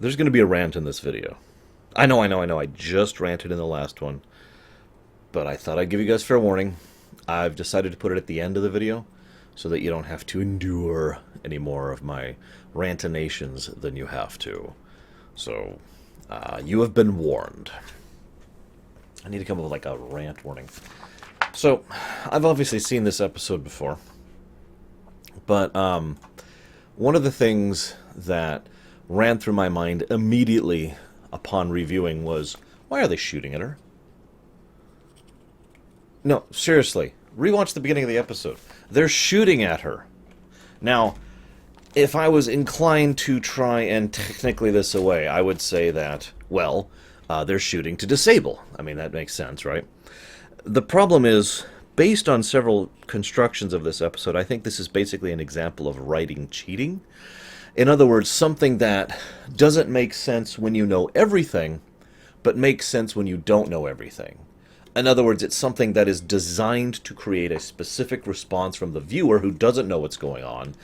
There's going to be a rant in this video. I know. I just ranted in the last one, but I thought I'd give you guys fair warning. I've decided to put it at the end of the video so that you don't have to endure any more of my rantinations than you have to. So, you have been warned. I need to come up with like a rant warning. So, I've obviously seen this episode before, but one of the things that ran through my mind immediately upon reviewing was, why are they shooting at her? No, seriously, rewatch the beginning of the episode. They're shooting at her. Now, if I was inclined to try and technically this away, I would say that, well, they're shooting to disable. I mean, that makes sense, right? The problem is, based on several constructions of this episode, I think this is basically an example of writing cheating. In other words, something that doesn't make sense when you know everything, but makes sense when you don't know everything. In other words, it's something that is designed to create a specific response from the viewer who doesn't know what's going on,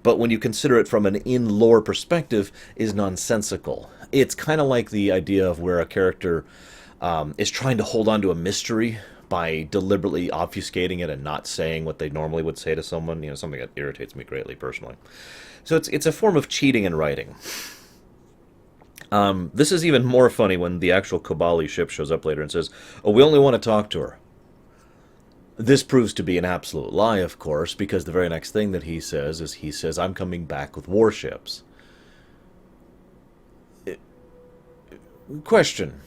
but when you consider it from an in-lore perspective, is nonsensical. It's kind of like the idea of where a character is trying to hold on to a mystery by deliberately obfuscating it and not saying what they normally would say to someone. You know, something that irritates me greatly personally. So it's a form of cheating in writing. This is even more funny when the actual Kobali ship shows up later and says, "Oh, we only want to talk to her." This proves to be an absolute lie, of course, because the very next thing that he says is "I'm coming back with warships." Question.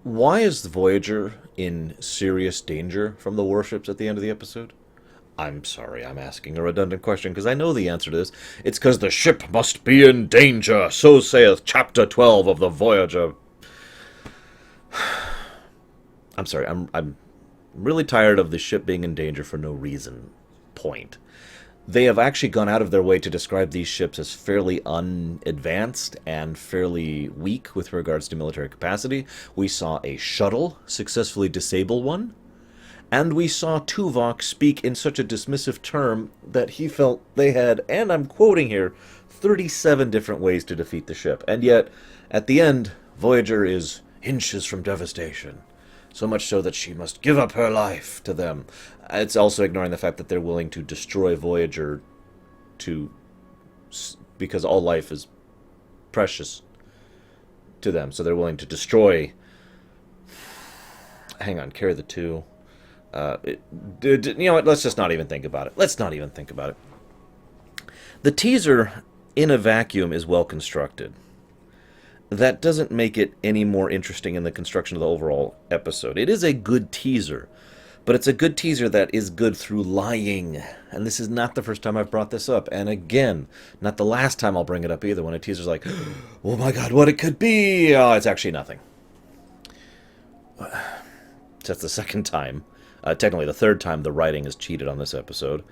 Why is the Voyager in serious danger from the warships at the end of the episode? I'm sorry, I'm asking a redundant question, because I know the answer to this. It's because the ship must be in danger, so saith Chapter 12 of the Voyager. I'm sorry, I'm really tired of the ship being in danger for no reason. Point. They have actually gone out of their way to describe these ships as fairly unadvanced and fairly weak with regards to military capacity. We saw a shuttle successfully disable one. And we saw Tuvok speak in such a dismissive term that he felt they had, and I'm quoting here, 37 different ways to defeat the ship. And yet, at the end, Voyager is inches from devastation. So much so that she must give up her life to them. It's also ignoring the fact that they're willing to destroy Voyager because all life is precious to them. So they're willing to destroy... Hang on, carry the two... you know what, let's just not even think about it. Let's not even think about it. The teaser, in a vacuum, is well constructed. That doesn't make it any more interesting in the construction of the overall episode. It is a good teaser, but it's a good teaser that is good through lying. And this is not the first time I've brought this up. And again, not the last time I'll bring it up either, when a teaser's like, oh my god, what it could be! Oh, it's actually nothing. That's the second time. Technically the third time the writing has cheated on this episode.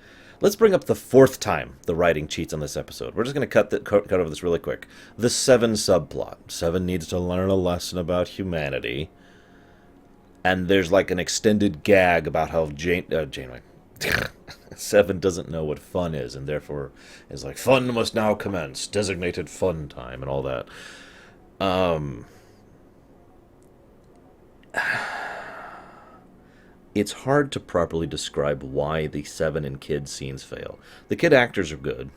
Let's bring up the fourth time the writing cheats on this episode. We're just going to cut over this really quick. The Seven subplot. Seven needs to learn a lesson about humanity. And there's like an extended gag about how Janeway... Seven doesn't know what fun is, and therefore is like, fun must now commence. Designated fun time, and all that. It's hard to properly describe why the Seven and kid scenes fail. The kid actors are good,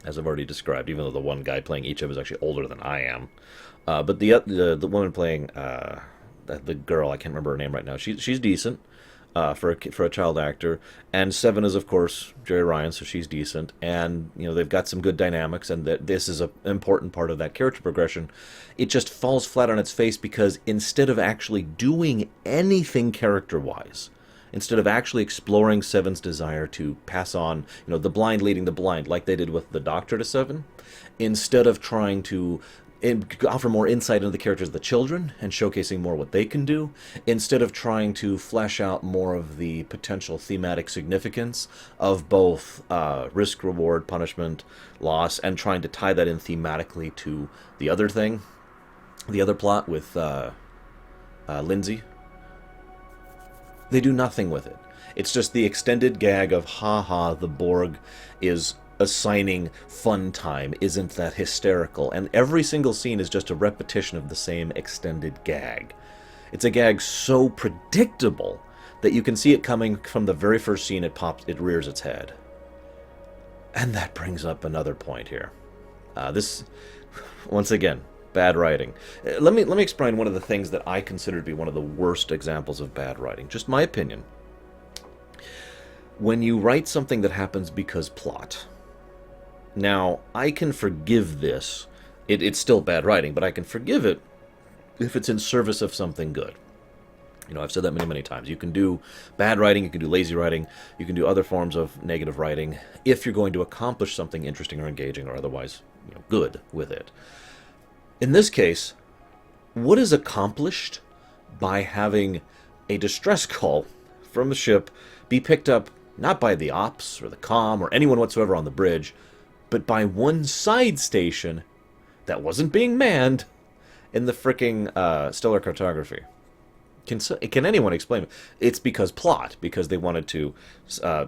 as I've already described, even though the one guy playing each of them is actually older than I am. But the woman playing the girl, I can't remember her name right now, she's decent for a child actor. And Seven is, of course, Jerry Ryan, so she's decent. And, you know, they've got some good dynamics, and this is an important part of that character progression. It just falls flat on its face because instead of actually doing anything character-wise, instead of actually exploring Seven's desire to pass on, you know, the blind leading the blind, like they did with the Doctor to Seven, instead of trying to offer more insight into the characters of the children and showcasing more what they can do, instead of trying to flesh out more of the potential thematic significance of both risk, reward, punishment, loss, and trying to tie that in thematically to the other thing, the other plot with Lindsay. They do nothing with it. It's just the extended gag of, ha ha, the Borg is assigning fun time isn't that hysterical, and every single scene is just a repetition of the same extended gag. It's a gag so predictable that you can see it coming from the very first scene it rears its head. And that brings up another point here. This, once again, bad writing. Let me explain one of the things that I consider to be one of the worst examples of bad writing. Just my opinion. When you write something that happens because plot. Now, I can forgive this. It's still bad writing, but I can forgive it if it's in service of something good. You know, I've said that many, many times. You can do bad writing, you can do lazy writing, you can do other forms of negative writing if you're going to accomplish something interesting or engaging or otherwise, you know, good with it. In this case, what is accomplished by having a distress call from the ship be picked up not by the ops or the comm or anyone whatsoever on the bridge, but by one side station that wasn't being manned in the fricking stellar cartography? Can anyone explain it? It's because plot, because they wanted to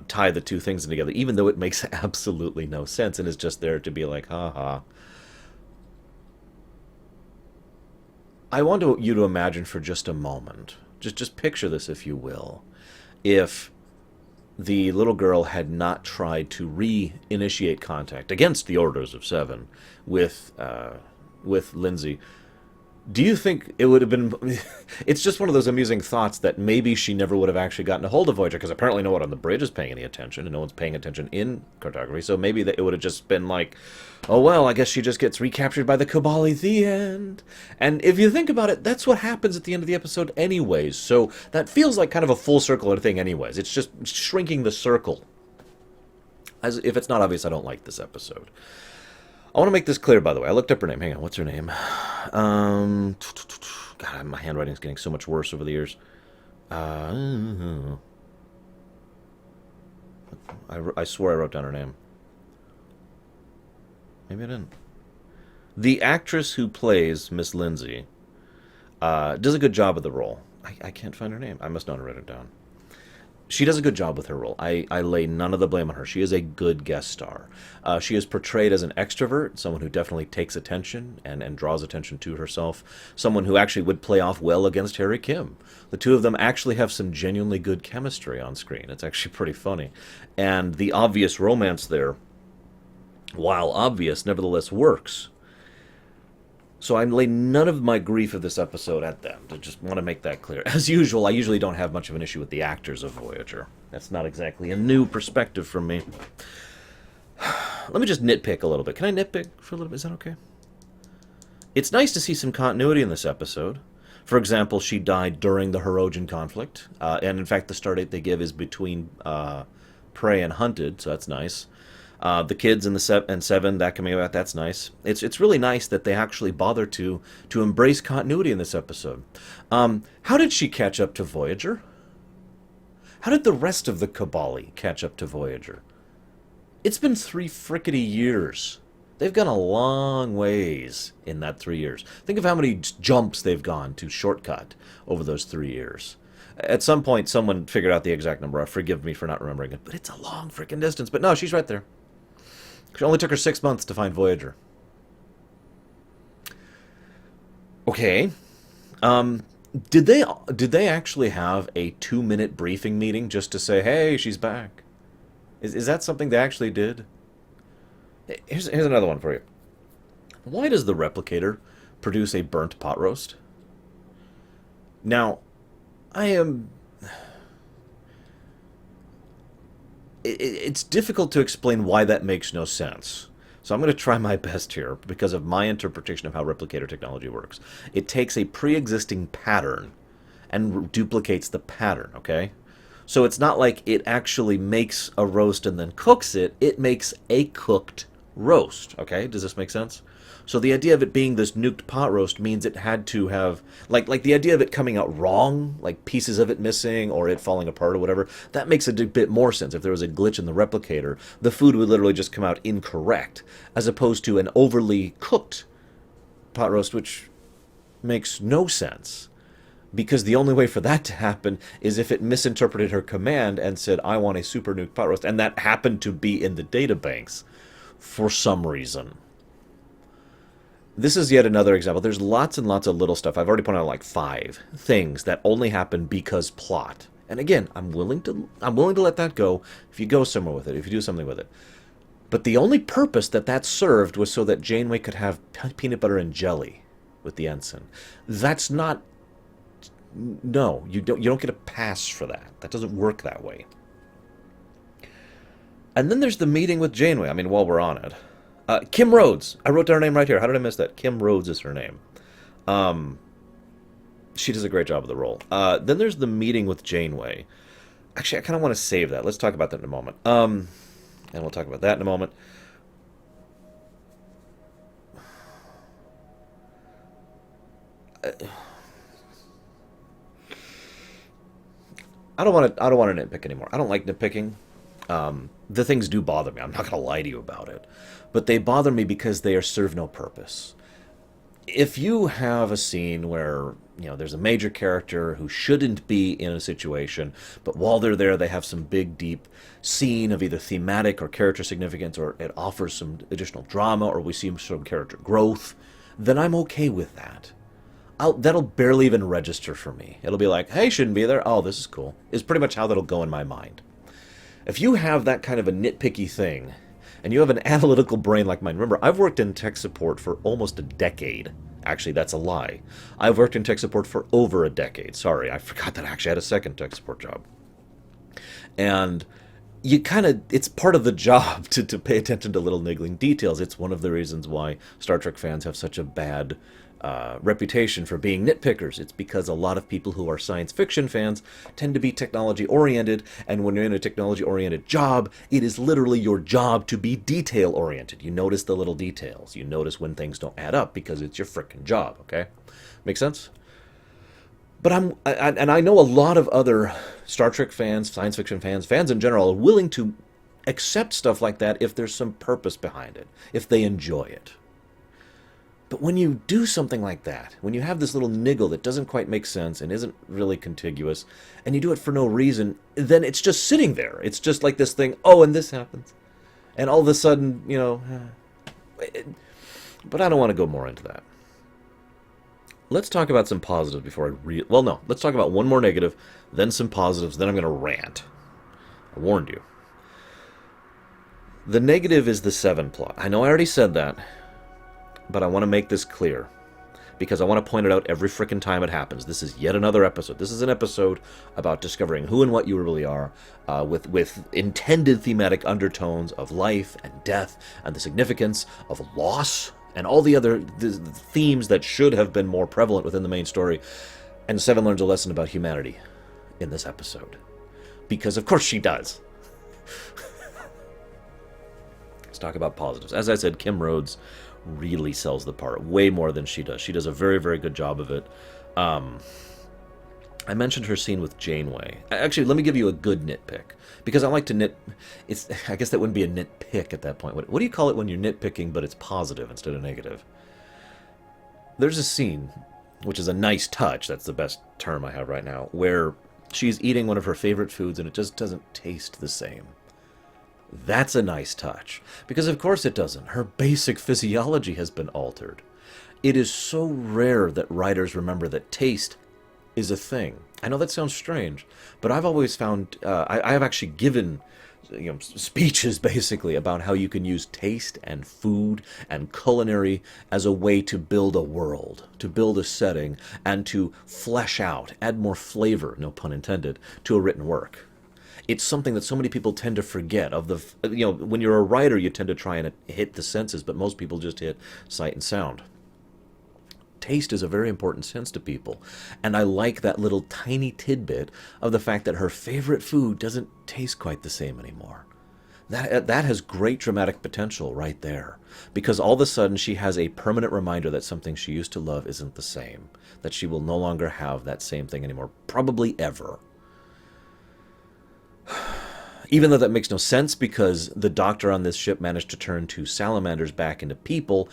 tie the two things together, even though it makes absolutely no sense and is just there to be like, ha. I want you to imagine for just a moment, just picture this if you will, if the little girl had not tried to re-initiate contact against the orders of Seven with Lindsay. Do you think it would have been... It's just one of those amusing thoughts that maybe she never would have actually gotten a hold of Voyager, because apparently no one on the bridge is paying any attention, and no one's paying attention in cartography, so maybe it would have just been like, oh well, I guess she just gets recaptured by the Cabal, the end. And if you think about it, that's what happens at the end of the episode anyways, so that feels like kind of a full circle thing anyways. It's just shrinking the circle. As if it's not obvious, I don't like this episode. I want to make this clear, by the way. I looked up her name. Hang on, what's her name? God, my handwriting's getting so much worse over the years. I swore I wrote down her name. Maybe I didn't. The actress who plays Miss Lindsay does a good job of the role. I can't find her name. I must not have written it down. She does a good job with her role. I lay none of the blame on her. She is a good guest star. She is portrayed as an extrovert, someone who definitely takes attention and draws attention to herself, someone who actually would play off well against Harry Kim. The two of them actually have some genuinely good chemistry on screen. It's actually pretty funny. And the obvious romance there, while obvious, nevertheless works. So I lay none of my grief of this episode at them. I just want to make that clear. As usual, I usually don't have much of an issue with the actors of Voyager. That's not exactly a new perspective from me. Let me just nitpick a little bit. Can I nitpick for a little bit? Is that okay? It's nice to see some continuity in this episode. For example, she died during the Hirogen conflict. And in fact, the stardate they give is between Prey and Hunted, so that's nice. The kids and Seven, that coming about, that's nice. It's really nice that they actually bother to embrace continuity in this episode. How did she catch up to Voyager? How did the rest of the Cabal catch up to Voyager? It's been 3 frickety years. They've gone a long ways in that 3 years. Think of how many jumps they've gone to shortcut over those 3 years. At some point, someone figured out the exact number. Forgive me for not remembering it, but it's a long freaking distance. But no, she's right there. It only took her 6 months to find Voyager. Okay. Did they actually have a 2-minute briefing meeting just to say, hey, she's back? Is that something they actually did? Here's another one for you. Why does the replicator produce a burnt pot roast? Now, it's difficult to explain why that makes no sense. So I'm going to try my best here because of my interpretation of how replicator technology works. It takes a pre-existing pattern and duplicates the pattern, okay? So it's not like it actually makes a roast and then cooks it. It makes a cooked roast, okay? Does this make sense? So the idea of it being this nuked pot roast means it had to have, like the idea of it coming out wrong, like pieces of it missing or it falling apart or whatever, that makes a bit more sense. If there was a glitch in the replicator, the food would literally just come out incorrect, as opposed to an overly cooked pot roast, which makes no sense. Because the only way for that to happen is if it misinterpreted her command and said, I want a super nuked pot roast, and that happened to be in the databanks. for some reason. This is yet another example. There's lots and lots of little stuff. I've already pointed out like 5 things that only happen because plot. And again, I'm willing to let that go if you go somewhere with it, if you do something with it. But the only purpose that served was so that Janeway could have peanut butter and jelly with the ensign. That's not... No, you don't get a pass for that. That doesn't work that way. And then there's the meeting with Janeway. I mean, while we're on it. Kim Rhodes. I wrote down her name right here. How did I miss that? Kim Rhodes is her name. She does a great job of the role. Then there's the meeting with Janeway. Actually, I kind of want to save that. Let's talk about that in a moment. And we'll talk about that in a moment. I don't want to nitpick anymore. I don't like nitpicking. The things do bother me. I'm not going to lie to you about it. But they bother me because they serve no purpose. If you have a scene where, there's a major character who shouldn't be in a situation, but while they're there, they have some big, deep scene of either thematic or character significance, or it offers some additional drama, or we see some character growth, then I'm okay with that. That'll barely even register for me. It'll be like, hey, shouldn't be there. Oh, this is cool. Is pretty much how that'll go in my mind. If you have that kind of a nitpicky thing, and you have an analytical brain like mine, remember, I've worked in tech support for almost a decade. Actually, that's a lie. I've worked in tech support for over a decade. Sorry, I forgot that I actually had a second tech support job. And it's part of the job to pay attention to little niggling details. It's one of the reasons why Star Trek fans have such a bad reputation for being nitpickers. It's because a lot of people who are science fiction fans tend to be technology-oriented, and when you're in a technology-oriented job, it is literally your job to be detail-oriented. You notice the little details. You notice when things don't add up because it's your frickin' job, okay? Make sense? But I know a lot of other Star Trek fans, science fiction fans, fans in general, are willing to accept stuff like that if there's some purpose behind it, if they enjoy it. But when you do something like that, when you have this little niggle that doesn't quite make sense and isn't really contiguous, and you do it for no reason, then it's just sitting there. It's just like this thing, oh, and this happens. And all of a sudden, but I don't want to go more into that. Let's talk about some positives before let's talk about one more negative, then some positives, then I'm going to rant. I warned you. The negative is the 7 plot. I know I already said that, but I want to make this clear, because I want to point it out every frickin' time it happens. This is yet another episode. This is an episode about discovering who and what you really are, with intended thematic undertones of life and death and the significance of loss and all the other themes that should have been more prevalent within the main story. And 7 learns a lesson about humanity in this episode. Because of course she does. Let's talk about positives. As I said, Kim Rhodes really sells the part way more than she does. She does a very, very good job of it. I mentioned her scene with Janeway. Actually, let me give you a good nitpick, because I like to I guess that wouldn't be a nitpick at that point. What do you call it when you're nitpicking but it's positive instead of negative? There's a scene, which is a nice touch, that's the best term I have right now, where she's eating one of her favorite foods and it just doesn't taste the same. That's a nice touch, because of course it doesn't. Her basic physiology has been altered. It is so rare that writers remember that taste is a thing. I know that sounds strange, but I've always found, I have actually given speeches basically about how you can use taste and food and culinary as a way to build a world, to build a setting, and to flesh out, add more flavor, no pun intended, to a written work. It's something that so many people tend to forget. When you're a writer, you tend to try and hit the senses, but most people just hit sight and sound. Taste is a very important sense to people, and I like that little tiny tidbit of the fact that her favorite food doesn't taste quite the same anymore. That has great dramatic potential right there, because all of a sudden she has a permanent reminder that something she used to love isn't the same, that she will no longer have that same thing anymore, probably ever. Even though that makes no sense, because the doctor on this ship managed to turn 2 salamanders back into people,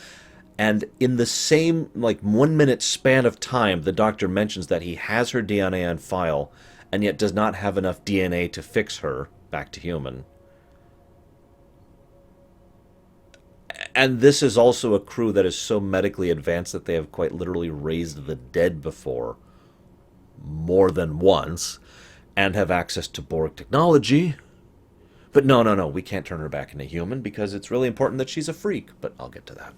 and in the same 1 minute span of time, the doctor mentions that he has her DNA on file, and yet does not have enough DNA to fix her back to human. And this is also a crew that is so medically advanced that they have quite literally raised the dead before more than once and have access to Borg technology. But no, no, no, we can't turn her back into human because it's really important that she's a freak. But I'll get to that.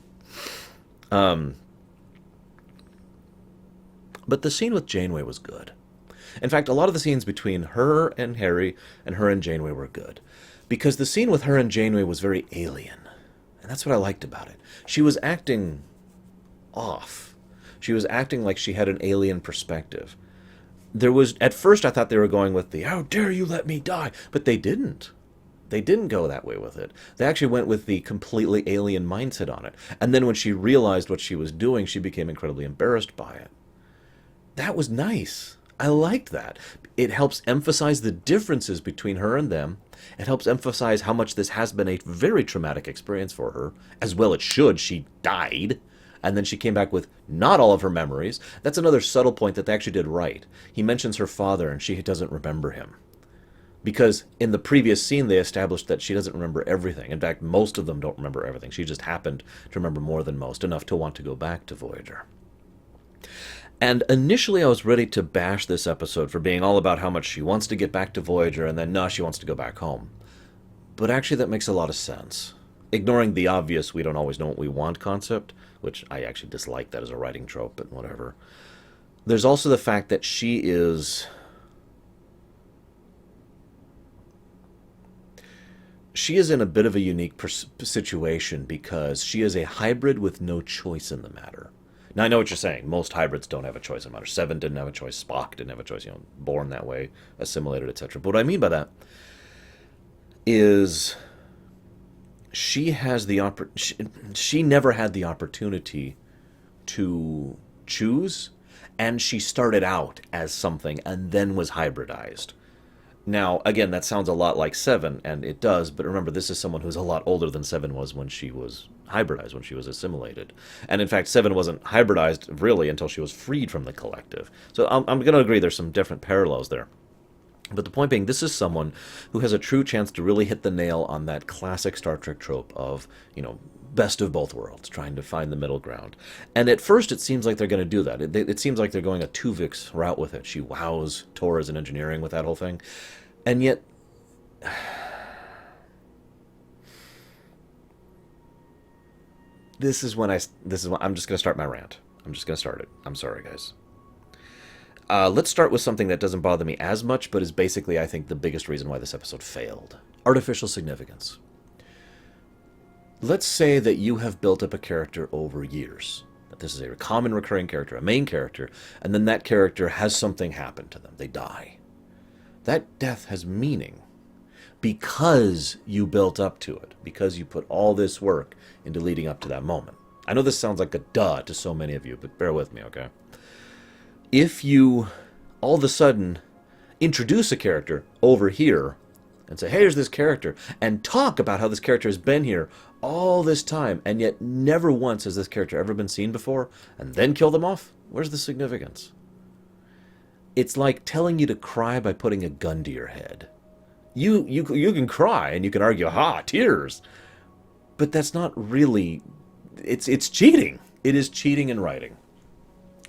But the scene with Janeway was good. In fact, a lot of the scenes between her and Harry and her and Janeway were good. Because the scene with her and Janeway was very alien. And that's what I liked about it. She was acting off. She was acting like she had an alien perspective. There was, at first I thought they were going with the, how dare you let me die? But they didn't. They didn't go that way with it. They actually went with the completely alien mindset on it. And then when she realized what she was doing, she became incredibly embarrassed by it. That was nice. I liked that. It helps emphasize the differences between her and them. It helps emphasize how much this has been a very traumatic experience for her, as well it should. She died, and then she came back with not all of her memories. That's another subtle point that they actually did right. He mentions her father, and she doesn't remember him. Because in the previous scene, they established that she doesn't remember everything. In fact, most of them don't remember everything. She just happened to remember more than most, enough to want to go back to Voyager. And initially I was ready to bash this episode for being all about how much she wants to get back to Voyager and then, no, she wants to go back home. But actually that makes a lot of sense. Ignoring the obvious we don't always know what we want concept, which I actually dislike that as a writing trope, but whatever. There's also the fact that she is in a bit of a unique situation because she is a hybrid with no choice in the matter. Now, I know what you're saying. Most hybrids don't have a choice in the matter. Seven didn't have a choice. Spock didn't have a choice. Born that way, assimilated, etc. But what I mean by that is she has the she never had the opportunity to choose, and she started out as something and then was hybridized. Now, again, that sounds a lot like Seven, and it does, but remember, this is someone who's a lot older than Seven was when she was hybridized, when she was assimilated. And in fact, Seven wasn't hybridized, really, until she was freed from the collective. So I'm going to agree there's some different parallels there. But the point being, this is someone who has a true chance to really hit the nail on that classic Star Trek trope of, best of both worlds, trying to find the middle ground. And at first, it seems like they're going to do that. It seems like they're going a Tuvix route with it. She wows Torres in engineering with that whole thing. And yet, this is when I'm just going to start my rant. I'm just going to start it. I'm sorry, guys. Let's start with something that doesn't bother me as much, but is basically, I think, the biggest reason why this episode failed. Artificial significance. Let's say that you have built up a character over years. That this is a common recurring character, a main character, and then that character has something happen to them. They die. That death has meaning because you built up to it, because you put all this work into leading up to that moment. I know this sounds like a duh to so many of you, but bear with me, okay? If you all of a sudden introduce a character over here and say, hey, here's this character, and talk about how this character has been here all this time, and yet never once has this character ever been seen before, and then kill them off, where's the significance? It's like telling you to cry by putting a gun to your head. You can cry, and you can argue, tears. But that's not really... It's cheating. It is cheating in writing.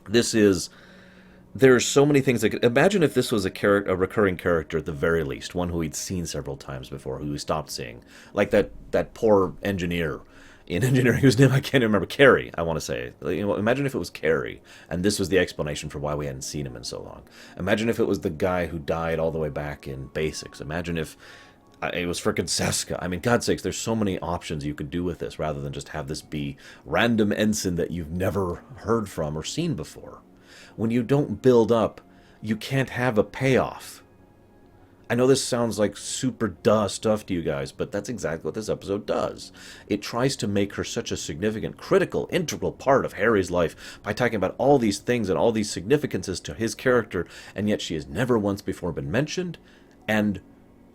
There's so many things that imagine if this was a recurring character at the very least, one who he'd seen several times before, who he stopped seeing, like that poor engineer in engineering whose name I can't remember, Carrie, I want to say. Imagine if it was Carrie, and this was the explanation for why we hadn't seen him in so long. Imagine if it was the guy who died all the way back in Basics. Imagine if it was frickin' Seska. I mean, God's sakes, there's so many options you could do with this, rather than just have this be random ensign that you've never heard from or seen before. When you don't build up, you can't have a payoff. I know this sounds like super duh stuff to you guys, but that's exactly what this episode does. It tries to make her such a significant, critical, integral part of Harry's life by talking about all these things and all these significances to his character, and yet she has never once before been mentioned, and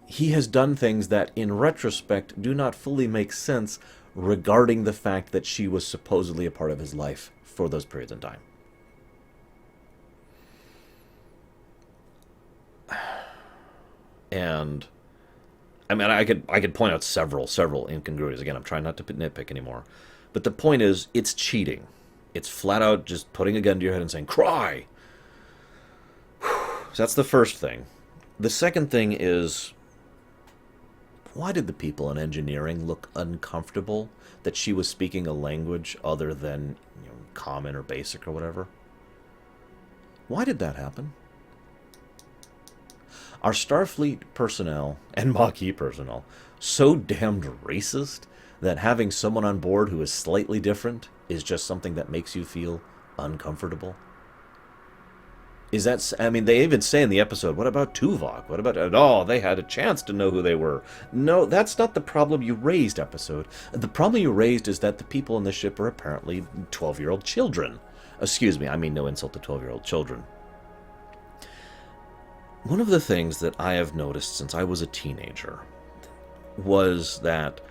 he has done things that, in retrospect, do not fully make sense regarding the fact that she was supposedly a part of his life for those periods in time. And I mean, I could point out several incongruities. Again, I'm trying not to nitpick anymore. But the point is, it's cheating. It's flat out just putting a gun to your head and saying, cry! So that's the first thing. The second thing is, why did the people in engineering look uncomfortable that she was speaking a language other than, common or basic or whatever? Why did that happen? Are Starfleet personnel and Maquis personnel so damned racist that having someone on board who is slightly different is just something that makes you feel uncomfortable? Is that, I mean, they even say in the episode, what about Tuvok? What about, oh, they had a chance to know who they were. No, that's not the problem you raised, episode. The problem you raised is that the people in the ship are apparently 12-year-old children. Excuse me, I mean no insult to 12-year-old children. One of the things that I have noticed since I was a teenager was that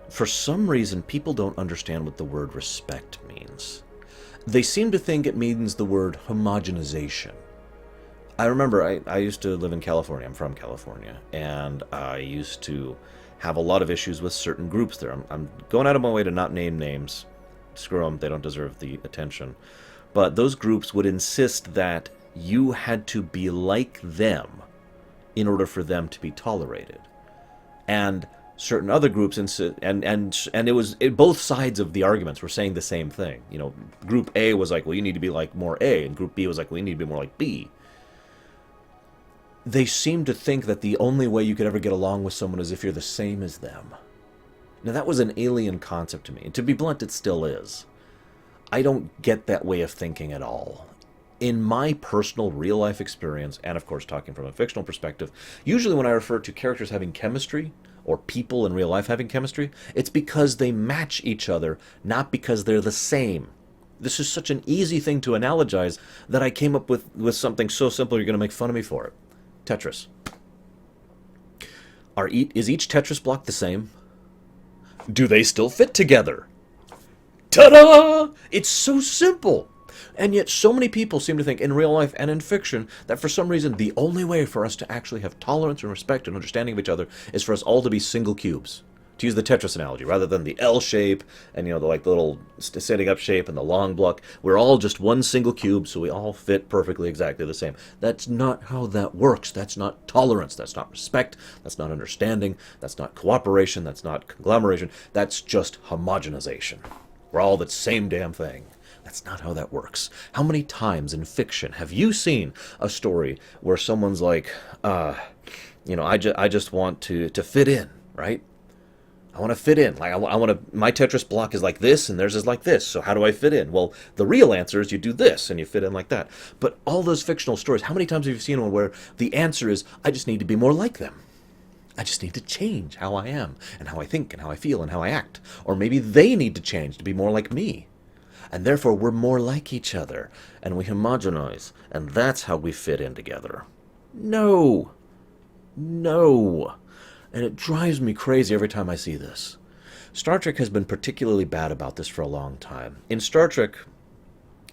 for some reason people don't understand what the word respect means. They seem to think it means the word homogenization. I remember I used to live in California. I'm from California. And I used to have a lot of issues with certain groups there. I'm going out of my way to not name names. Screw them. They don't deserve the attention. But those groups would insist that you had to be like them in order for them to be tolerated. And certain other groups insist, and it was both sides of the arguments were saying the same thing. Group A was like, well, you need to be like more A, and Group B was like, well, you need to be more like B. They seem to think that the only way you could ever get along with someone is if you're the same as them. Now, that was an alien concept to me, and to be blunt, it still is. I don't get that way of thinking at all. In my personal real-life experience, and of course talking from a fictional perspective, usually when I refer to characters having chemistry, or people in real life having chemistry, it's because they match each other, not because they're the same. This is such an easy thing to analogize that I came up with something so simple you're going to make fun of me for it. Tetris. Is each Tetris block the same? Do they still fit together? Ta-da! It's so simple! And yet so many people seem to think in real life and in fiction that for some reason the only way for us to actually have tolerance and respect and understanding of each other is for us all to be single cubes. To use the Tetris analogy, rather than the L shape and the little sitting up shape and the long block, we're all just one single cube, so we all fit perfectly exactly the same. That's not how that works. That's not tolerance. That's not respect. That's not understanding. That's not cooperation. That's not conglomeration. That's just homogenization. We're all the same damn thing. That's not how that works. How many times in fiction have you seen a story where someone's like, I just want to fit in, right? I want to fit in. Like I want to. My Tetris block is like this, and theirs is like this. So how do I fit in? Well, the real answer is you do this, and you fit in like that. But all those fictional stories, how many times have you seen one where the answer is, I just need to be more like them? I just need to change how I am, and how I think, and how I feel, and how I act. Or maybe they need to change to be more like me. And therefore, we're more like each other, and we homogenize, and that's how we fit in together. No. And it drives me crazy every time I see this. Star Trek has been particularly bad about this for a long time. In Star Trek,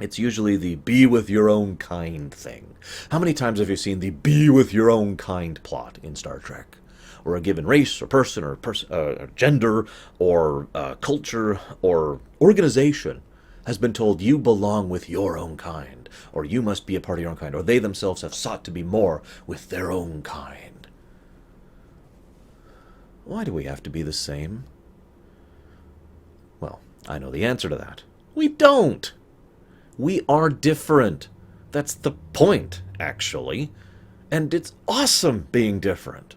it's usually the be with your own kind thing. How many times have you seen the be with your own kind plot in Star Trek? Or a given race, or person, or gender, or culture, or organization has been told you belong with your own kind, or you must be a part of your own kind, or they themselves have sought to be more with their own kind. Why do we have to be the same? Well, I know the answer to that. We don't! We are different. That's the point, actually. And it's awesome being different.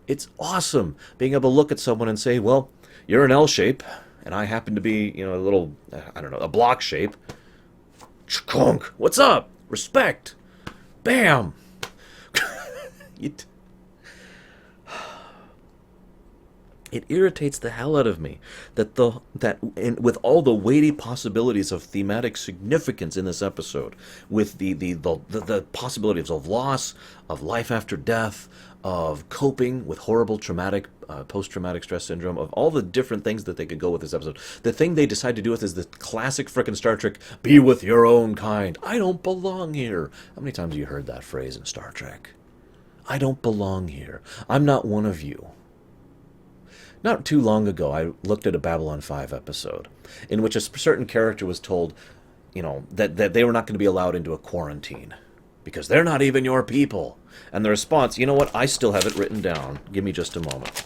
It's awesome being able to look at someone and say, well, you're an L shape, and I happen to be, a little, a block shape. Chkonk! What's up? Respect! Bam! It irritates the hell out of me that with all the weighty possibilities of thematic significance in this episode, with the possibilities of loss, of life after death, of coping with horrible traumatic post-traumatic stress syndrome, of all the different things that they could go with this episode, the thing they decide to do with is the classic frickin' Star Trek, be with your own kind. I don't belong here. How many times have you heard that phrase in Star Trek? I don't belong here. I'm not one of you. Not too long ago, I looked at a Babylon 5 episode in which a certain character was told, that they were not going to be allowed into a quarantine because they're not even your people. And the response, you know what? I still have it written down. Give me just a moment.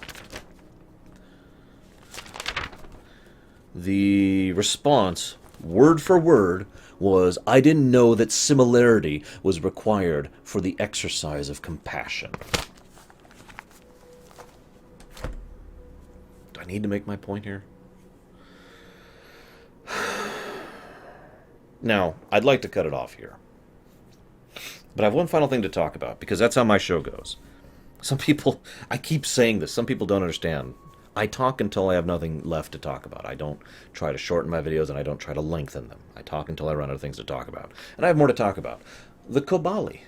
The response, word for word, was, I didn't know that similarity was required for the exercise of compassion. Do I need to make my point here? Now, I'd like to cut it off here. But I have one final thing to talk about, because that's how my show goes. Some people, I keep saying this, some people don't understand. I talk until I have nothing left to talk about. I don't try to shorten my videos, and I don't try to lengthen them. I talk until I run out of things to talk about. And I have more to talk about. The Kobali.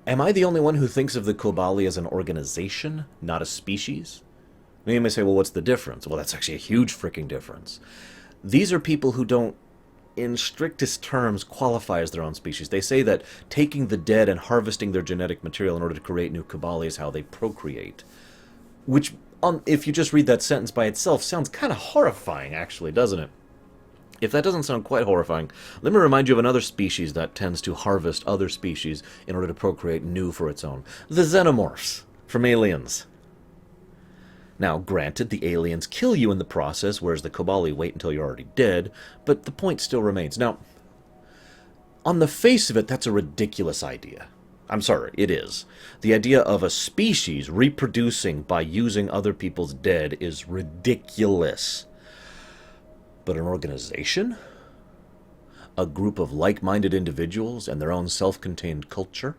Am I the only one who thinks of the Kobali as an organization, not a species? You may say, well, what's the difference? Well, that's actually a huge freaking difference. These are people who don't, in strictest terms, qualify as their own species. They say that taking the dead and harvesting their genetic material in order to create new Kobali is how they procreate. Which, if you just read that sentence by itself, sounds kind of horrifying, actually, doesn't it? If that doesn't sound quite horrifying, let me remind you of another species that tends to harvest other species in order to procreate new for its own. The xenomorphs from Aliens. Now, granted, the aliens kill you in the process, whereas the Kobali wait until you're already dead, but the point still remains. Now, on the face of it, that's a ridiculous idea. I'm sorry, it is. The idea of a species reproducing by using other people's dead is ridiculous. But an organization? A group of like-minded individuals and their own self-contained culture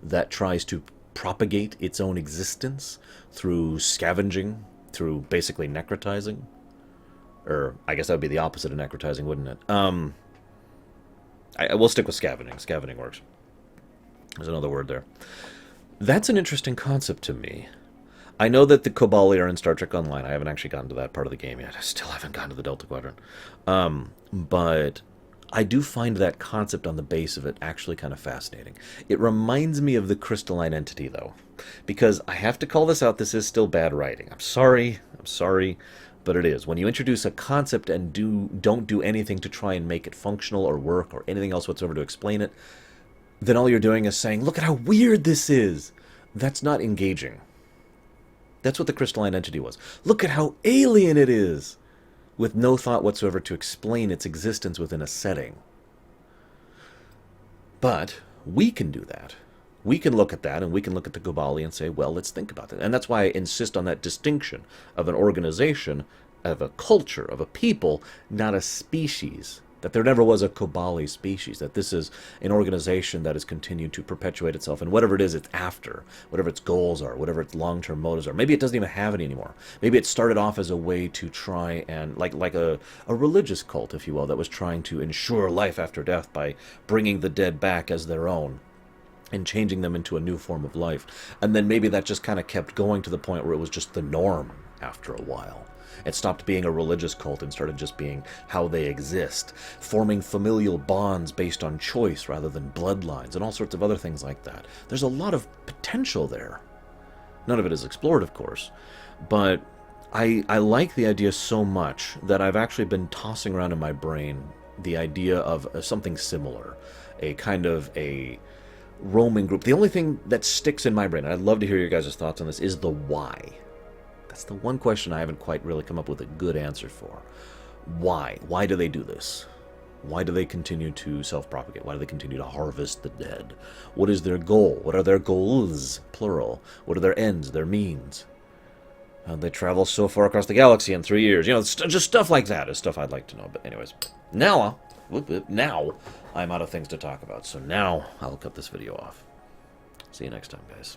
that tries to propagate its own existence through scavenging, through basically necrotizing? Or, I guess that would be the opposite of necrotizing, wouldn't it? I will stick with scavenging. Scavenging works. There's another word there. That's an interesting concept to me. I know that the Kobali are in Star Trek Online. I haven't actually gotten to that part of the game yet. I still haven't gotten to the Delta Quadrant. But I do find that concept on the base of it actually kind of fascinating. It reminds me of the crystalline entity, though. Because I have to call this out, this is still bad writing. I'm sorry, but it is. When you introduce a concept and don't do anything to try and make it functional or work or anything else whatsoever to explain it, then all you're doing is saying, look at how weird this is. That's not engaging. That's what the crystalline entity was. Look at how alien it is, with no thought whatsoever to explain its existence within a setting. But we can do that. We can look at that, and we can look at the Kobali and say, well, let's think about it. And that's why I insist on that distinction of an organization, of a culture, of a people, not a species. That there never was a Kobali species, that this is an organization that has continued to perpetuate itself in whatever it is it's after, whatever its goals are, whatever its long-term motives are. Maybe it doesn't even have it anymore. Maybe it started off as a way to try and, like a religious cult, if you will, that was trying to ensure life after death by bringing the dead back as their own and changing them into a new form of life. And then maybe that just kind of kept going to the point where it was just the norm after a while. It stopped being a religious cult and started just being how they exist, forming familial bonds based on choice rather than bloodlines, and all sorts of other things like that. There's a lot of potential there. None of it is explored, of course, but I like the idea so much that I've actually been tossing around in my brain the idea of something similar, a kind of a roaming group. The only thing that sticks in my brain, and I'd love to hear your guys' thoughts on this, is the why. That's the one question I haven't quite really come up with a good answer for. Why? Why do they do this? Why do they continue to self-propagate? Why do they continue to harvest the dead? What is their goal? What are their goals, plural? What are their ends, their means? They travel so far across the galaxy in 3 years. Just stuff like that is stuff I'd like to know. But anyways, now I'm out of things to talk about. So now I'll cut this video off. See you next time, guys.